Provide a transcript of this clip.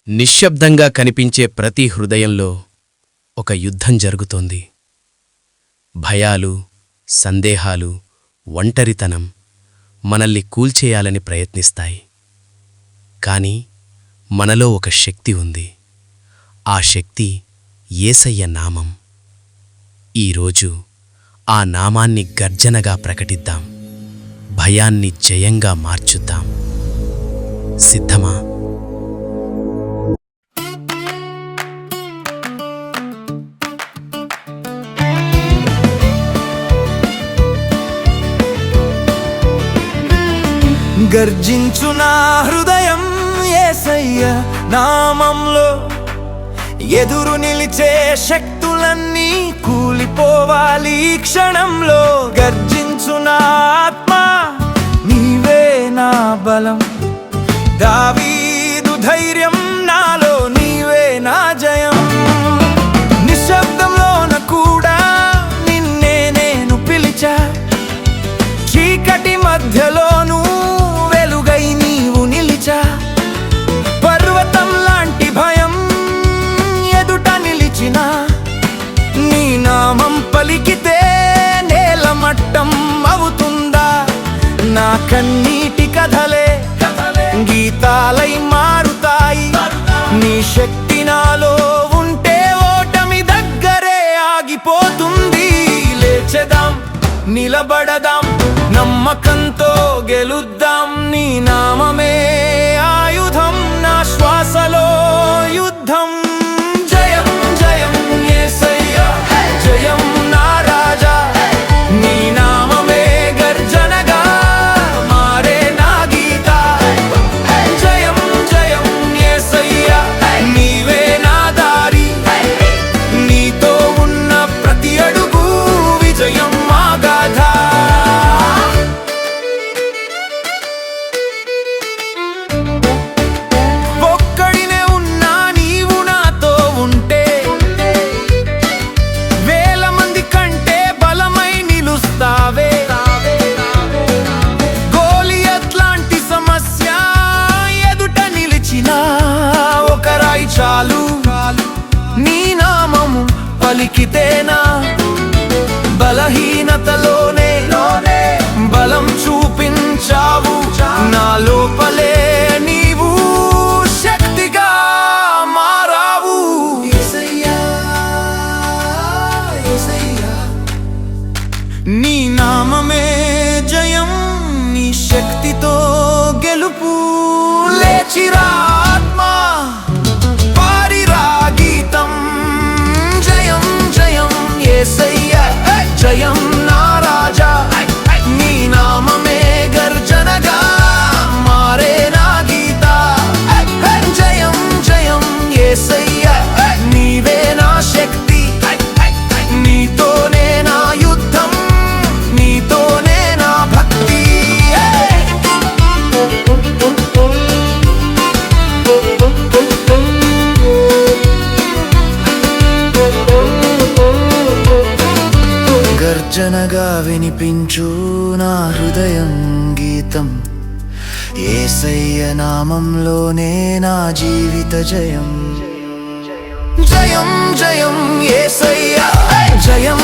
నిశ్శబ్దంగా కనిపించే ప్రతి హృదయంలో ఒక యుద్ధం జరుగుతోంది. భయాలు, సందేహాలు, ఒంటరితనం మనల్ని కూల్చేయాలని ప్రయత్నిస్తాయి. కాని మనలో ఒక శక్తి ఉంది. ఆ శక్తి యేసయ్య నామం. ఈరోజు ఆ నామాన్ని గర్జనగా ప్రకటిద్దాం. భయాన్ని జయంగా మార్చుద్దాం. సిద్ధమా? గర్జించు నా హృదయం యేసయ్య నామంలో, ఎదురు నిలిచే శక్తులన్నీ కూలిపోవాలి ఈ క్షణంలో. గర్జించు నా ఆత్మ, నీవే నా బలం. దావీదు ధైర్యం నాలో, నీవే నా జయం. నిశ్శబ్దంలోన కూడా నిన్నే నేను పిలిచా, చీకటి మధ్యలోనూ వెలుగై నీవు నిలిచా. పర్వతం లాంటి భయం ఎదుట నిలిచిన, నీ నామం పలికితే నేల మట్టం అవుతుందా? నా కన్నీటి కథలే గీతాలై మారుతాయి. నీ శక్తి నాలో ఉంటే ఓటమి దగ్గరే ఆగిపోతుంది. లేచెదాం, నిలబడదాం, నమ్మకంతో గెలుద్దాం. నీ నామమే ఆయుధం, నా శ్వాసలో యుద్ధం. జయం జయం యేసయ్య, జయం నా రాజా. నీ నామమే గర్జనగా మారే నా గీత. జయం జయం యేసయ్య, నీవే నా దారి. నీతో ఉన్న ప్రతి అడుగు విజయం మా గాథ. ఒక్కడినే ఉన్నా నీవు నాతో ఉంటే, వేల మంది కంటే బలమై నిలుస్తావే. గోలియత్ లాంటి సమస్య ఎదుట నిలిచిన, ఒక రాయి చాలు నీ నామము పలికితేనా. బలహీనతలోనే బలం చూపించావు, నా లోపలే నీవు శక్తిగా మారావు. యేసయ్యా, యేసయ్యా, నీ నామమే జయం, నీ శక్తితో గెలుపు. లేచిరా ఆత్మా, పారిరా గీతం. జయం జయం యేసయ్యా, జయం నా రాజా. నీ నామమే గర్జనగా మారే నా గీత. జయం జయం యేసయ్యా, నీవే నా శక్తి. నీతోనే నా యుద్ధం, నీతోనే నా భక్తి. గర్జనగా వినిపించు నా హృదయం గీతం. యేసయ్య నామంలోనే నా జీవిత జయం. జయం జయం యేసయ్య, జయం